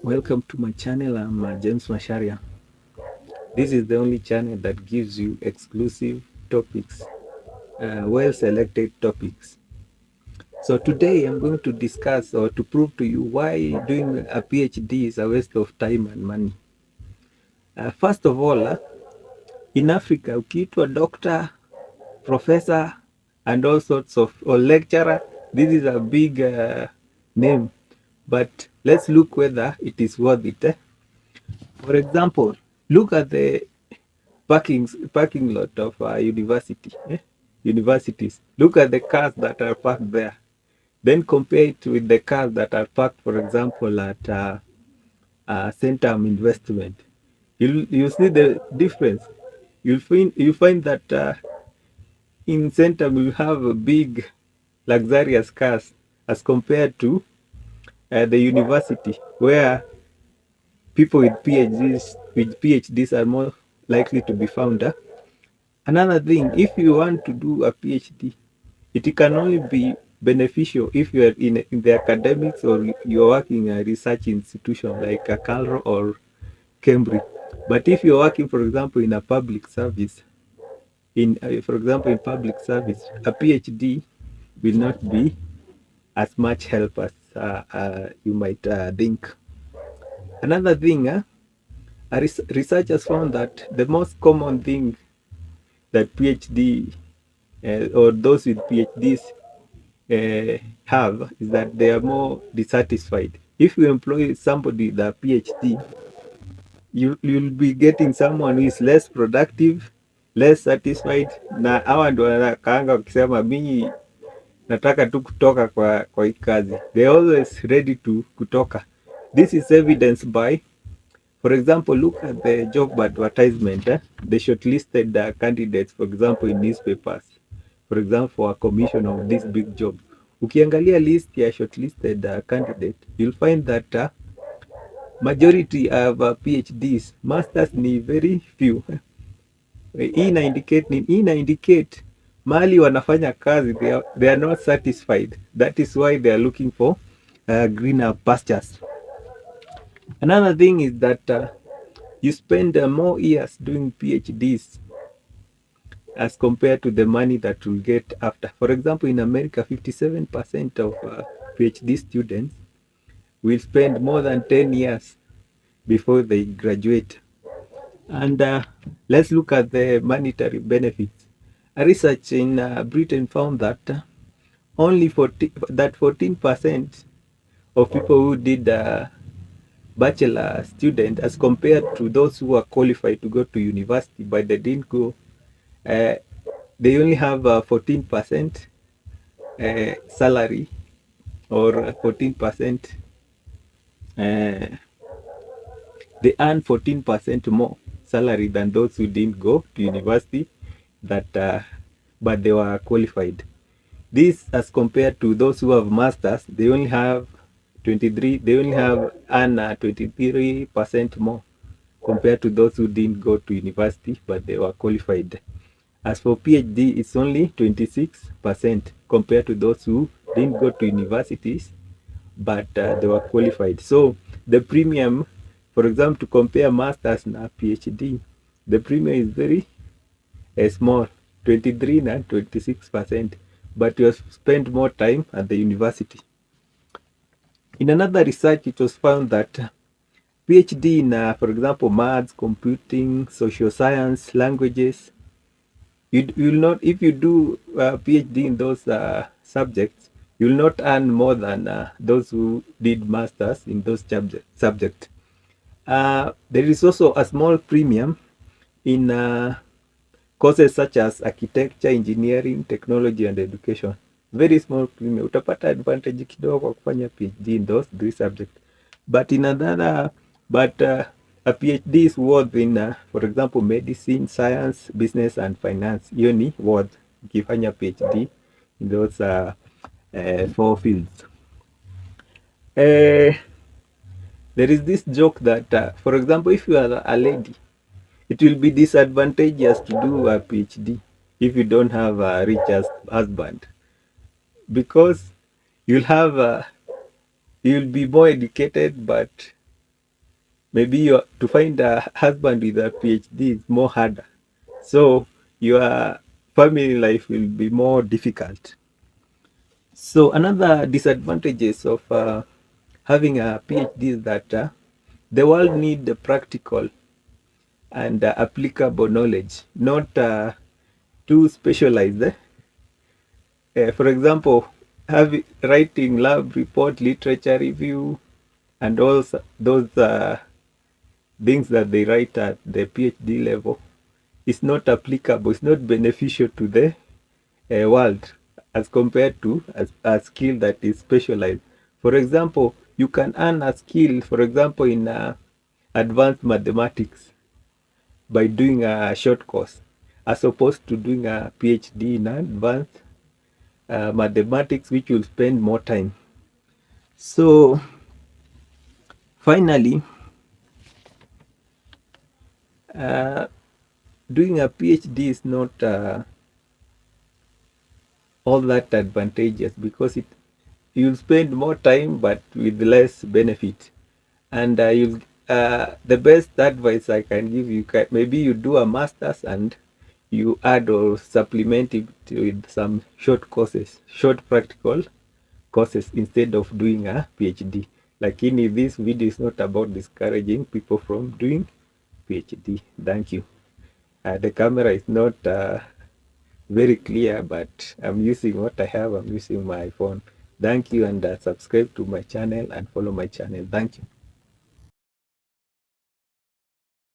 Welcome to my channel. I'm James Masharia. This is the only channel that gives you exclusive topics, well selected topics. So today I'm going to discuss or to prove to you why doing a PhD is a waste of time and money. First of all, in Africa, ukiitwa doctor, professor, and all sorts of, or lecturer, this is a big name. But let's look whether it is worth it. For example, look at the parking lot of universities. Look at the cars that are parked there. Then compare it with the cars that are parked, for example, at Centum Investment. You see the difference. You find that in Centum you have a big luxurious cars as compared to the university, where people with PhDs are more likely to be found. Another thing, if you want to do a PhD, it can only be beneficial if you are in the academics or you're working in a research institution like a Calro or Cambridge. But if you're working, for example, in a public service, a PhD will not be as much help as you might think. Another thing, research has found that the most common thing that PhD or those with PhDs have is that they are more dissatisfied. If you employ somebody with a PhD, you'll be getting someone who is less productive, less satisfied, na hawa ndio wanakaanga wakisema mimi nataka tu kutoka kwa hii kazi. They're always ready to kutoka. This is evidenced by, for example, look at the job advertisement, the shortlisted candidates, for example, in newspapers, for example, for a commission of this big job. Ukiangalia list ya shortlisted candidate, you'll find that majority of PhDs, masters ni very few. Hii ina indicate mali wanafanya kazi, they are not satisfied. That is why they are looking for greener pastures. Another thing is that you spend more years doing PhDs as compared to the money that you'll get after. For example, in America, 57% of PhD students will spend more than 10 years before they graduate. And let's look at the monetary benefits. A research in Britain found that only 14% of people who did bachelor student, as compared to those who are qualified to go to university but they didn't go, they only have 14% salary, or 14%, they earn 14% more salary than those who didn't go to university but they were qualified. This as compared to those who have masters, they only have 23% more compared to those who didn't go to university but they were qualified. As for PhD, it's only 26% compared to those who didn't go to universities but they were qualified. So the premium, for example, to compare masters and PhD, the premium is very small, 23 and 26%, but you have spent more time at the university. In another research, it was found that PhD in, for example, maths, computing, social science, languages, you will not, if you do PhD in those subjects, you will not earn more than those who did masters in those subjects. There is also a small premium in courses such as architecture, engineering, technology and education. Very small premium. Utapata advantage kidogo kwa kufanya PhD in those three subjects. But in another, a PhD is worth in, for example, medicine, science, business and finance. Hiyo ni worth ukifanya PhD in those four fields. There is this joke that, for example, if you are a lady, it will be disadvantageous to do a PhD if you don't have a rich husband, because you'll be more educated, but maybe to find a husband with a PhD is more harder. So your family life will be more difficult. So another disadvantages of having a PhD is that the world need the practical and applicable knowledge, not too specialized. For example, writing lab report, literature review, and all those things that they write at the PhD level is not applicable, it's not beneficial to the world as compared to a skill that is specialized. For example, you can earn a skill, for example, in advanced mathematics by doing a short course, as opposed to doing a PhD in advanced mathematics, which will spend more time. So, finally, uh, doing a PhD is not all that advantageous because you'll spend more time but with less benefit. And you the best advice I can give you, maybe you do a master's and you add or supplement it with some short courses, short practical courses, instead of doing a PhD. Like in this video is not about discouraging people from doing PhD. Thank you. The camera is not very clear, but I'm using what I have. I'm using my phone. Thank you, and subscribe to my channel and follow my channel. Thank you.